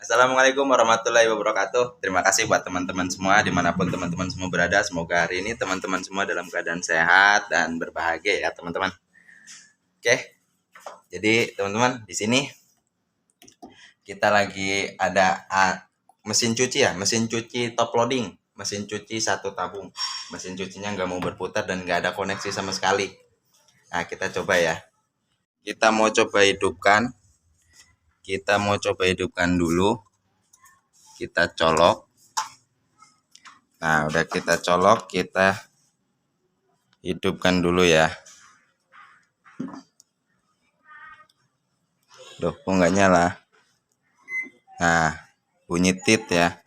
Assalamualaikum warahmatullahi wabarakatuh. Terima kasih buat teman-teman semua dimanapun teman-teman semua berada. Semoga hari ini teman-teman semua dalam keadaan sehat dan berbahagia ya teman-teman. Oke, jadi teman-teman di sini kita lagi ada mesin cuci ya, mesin cuci top loading, mesin cuci satu tabung. Mesin cucinya nggak mau berputar dan nggak ada koneksi sama sekali. Nah kita coba ya. Kita mau coba hidupkan dulu. Kita colok. Nah udah kita colok, kita hidupkan dulu ya. Loh kok nggak nyala? Nah bunyi tit ya.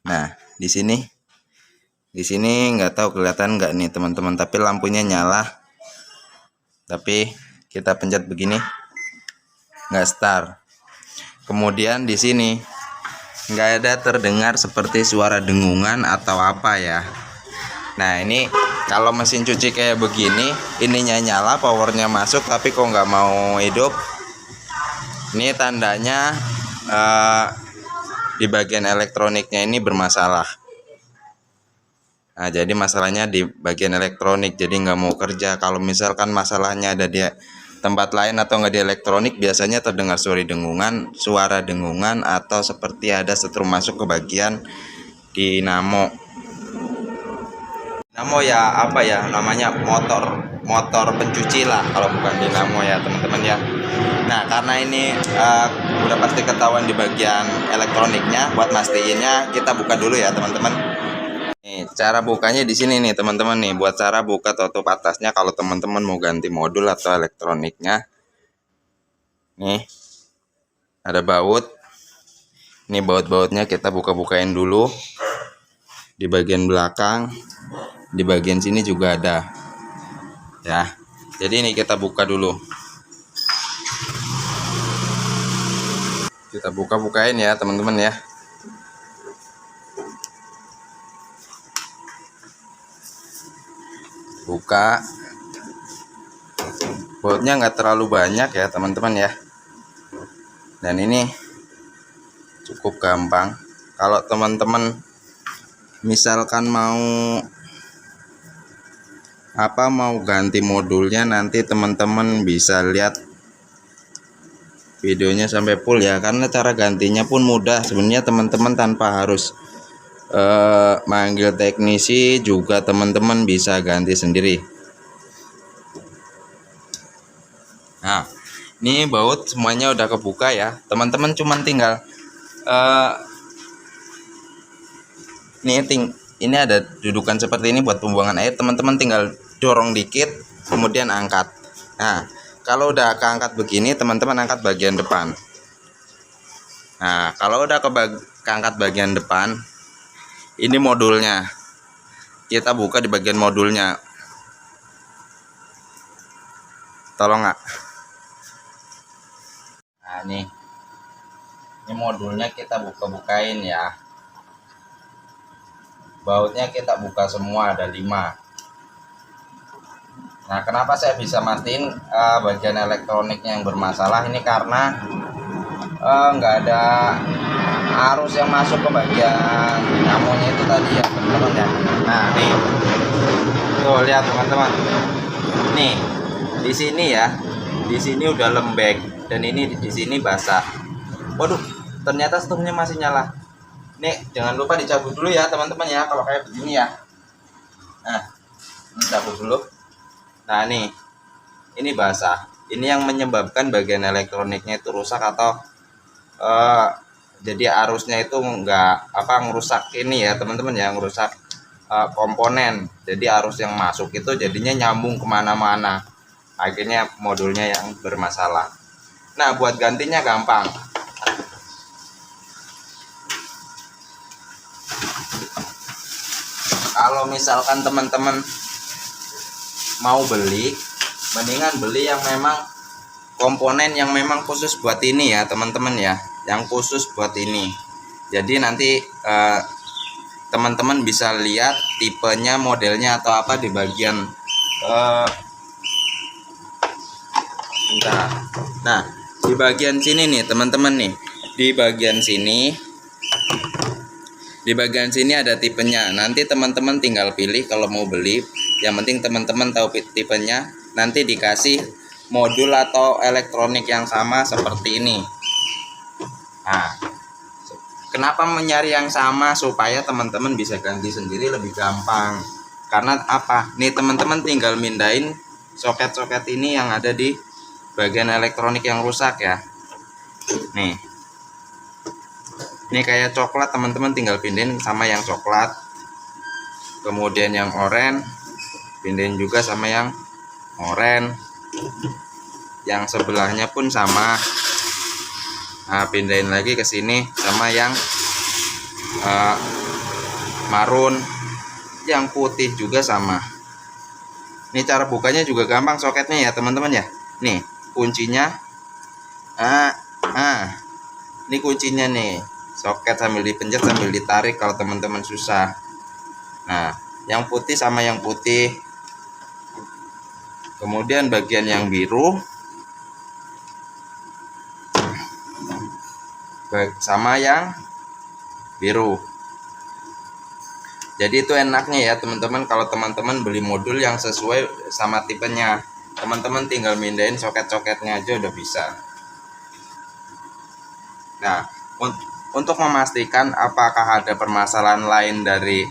Nah di sini nggak tahu kelihatan nggak nih teman-teman, tapi lampunya nyala. Tapi kita pencet begini nggak start. Kemudian di sini nggak ada terdengar seperti suara dengungan atau apa ya. Nah ini kalau mesin cuci kayak begini, ininya nyala, powernya masuk, tapi kok nggak mau hidup. Ini tandanya di bagian elektroniknya ini bermasalah. Nah jadi masalahnya di bagian elektronik, jadi nggak mau kerja. Kalau misalkan masalahnya ada di tempat lain atau nggak di elektronik, biasanya terdengar suara dengungan atau seperti ada setrum masuk ke bagian dinamo ya, apa ya namanya, motor pencuci lah kalau bukan dinamo ya teman-teman ya. Nah karena ini udah pasti ketahuan di bagian elektroniknya, buat mastiinnya kita buka dulu ya teman-teman. Nih, cara bukanya di sini nih teman-teman nih, buat cara buka tutup atasnya kalau teman-teman mau ganti modul atau elektroniknya. Nih, ada baut. Ini baut-bautnya kita buka-bukain dulu. Di bagian belakang, di bagian sini juga ada. Ya. Jadi ini kita buka dulu. Kita buka-bukain ya teman-teman ya. Buka, bautnya nggak terlalu banyak ya teman-teman ya, dan ini cukup gampang. Kalau teman-teman misalkan mau ganti modulnya, nanti teman-teman bisa lihat videonya sampai full ya, karena cara gantinya pun mudah sebenarnya teman-teman, tanpa harus manggil teknisi juga teman-teman bisa ganti sendiri. Nah ini baut semuanya udah kebuka ya teman-teman, cuman tinggal ini ada dudukan seperti ini buat pembuangan air, teman-teman tinggal dorong dikit kemudian angkat. Nah kalau udah keangkat begini, teman-teman angkat bagian depan. Nah kalau udah keangkat bagian depan, ini modulnya, kita buka di bagian modulnya. Tolong nggak? Nah ini modulnya kita buka-bukain ya. Bautnya kita buka semua, ada 5. Nah kenapa saya bisa matiin bagian elektroniknya yang bermasalah ini, karena nggak ada arus yang masuk ke bagian dinamonya itu tadi ya teman-teman ya. Nah nih tuh lihat teman-teman, nih di sini ya, di sini udah lembek dan ini di sini basah. Waduh, ternyata setrumnya masih nyala. Nih jangan lupa dicabut dulu ya teman-teman ya kalau kayak begini ya. Nah ini cabut dulu. Nah nih ini basah, ini yang menyebabkan bagian elektroniknya itu rusak atau jadi arusnya itu ngerusak ini ya teman-teman ya, ngerusak komponen. Jadi arus yang masuk itu jadinya nyambung kemana-mana, akhirnya modulnya yang bermasalah. Nah buat gantinya gampang. Kalau misalkan teman-teman mau beli, mendingan beli yang memang komponen yang memang khusus buat ini ya teman-teman ya, yang khusus buat ini. Jadi nanti teman-teman bisa lihat tipenya, modelnya atau apa di bagian nah di bagian sini nih teman-teman nih, di bagian sini. Di bagian sini ada tipenya. Nanti teman-teman tinggal pilih kalau mau beli. Yang penting teman-teman tahu tipenya. Nanti dikasih modul atau elektronik yang sama seperti ini. Nah, kenapa mencari yang sama? Supaya teman-teman bisa ganti sendiri lebih gampang. Karena apa? Nih teman-teman tinggal mindahin soket-soket ini yang ada di bagian elektronik yang rusak ya. Nih. Ini kayak coklat, teman-teman tinggal pindahin sama yang coklat. Kemudian yang oranye pindahin juga sama yang oranye. Yang sebelahnya pun sama. Nah, pindahin lagi ke sini sama yang marun. Yang putih juga sama. Ini cara bukanya juga gampang soketnya ya teman-teman ya. Nih kuncinya. Ini kuncinya nih. Soket sambil dipencet sambil ditarik kalau teman-teman susah. Nah, yang putih sama yang putih. Kemudian bagian yang biru sama yang biru. Jadi itu enaknya ya teman-teman, kalau teman-teman beli modul yang sesuai sama tipenya. Teman-teman tinggal mindahin soket-soketnya aja udah bisa. Nah, untuk memastikan apakah ada permasalahan lain dari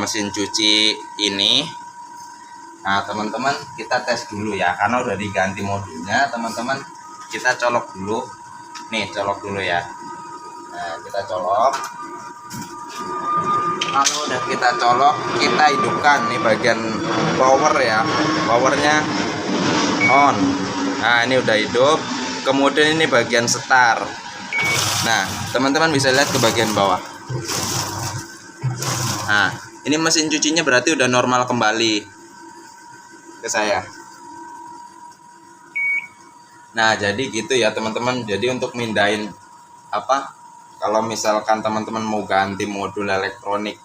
mesin cuci ini, nah teman-teman kita tes dulu ya, karena udah diganti modulnya. Teman-teman kita colok dulu, nih colok dulu ya. Nah kita colok. Kalau udah kita colok, kita hidupkan nih bagian power ya, powernya on. Nah ini udah hidup. Kemudian ini bagian start. Nah, teman-teman bisa lihat ke bagian bawah. Nah, ini mesin cucinya berarti udah normal kembali ke saya. Nah, jadi gitu ya teman-teman. Jadi untuk mindahin apa? Kalau misalkan teman-teman mau ganti modul elektronik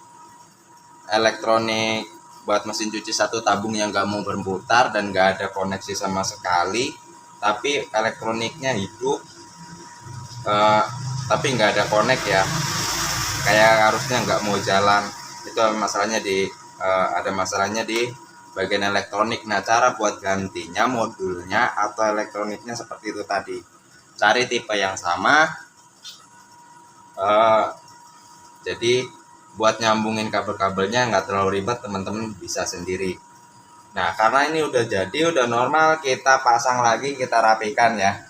buat mesin cuci satu tabung yang nggak mau berputar dan nggak ada koneksi sama sekali, tapi elektroniknya hidup. Tapi nggak ada konek ya, kayak harusnya nggak mau jalan. Itu masalahnya ada masalahnya di bagian elektronik. Nah, cara buat gantinya modulnya atau elektroniknya seperti itu tadi. Cari tipe yang sama. Jadi buat nyambungin kabel-kabelnya nggak terlalu ribet, teman-teman bisa sendiri. Nah, karena ini udah jadi, udah normal, kita pasang lagi, kita rapikan ya.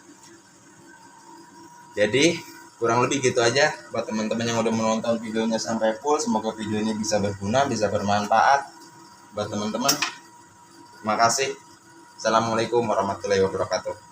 Jadi kurang lebih gitu aja buat teman-teman yang udah menonton videonya sampai full. Semoga video ini bisa berguna, bisa bermanfaat buat teman-teman. Terima kasih. Assalamualaikum warahmatullahi wabarakatuh.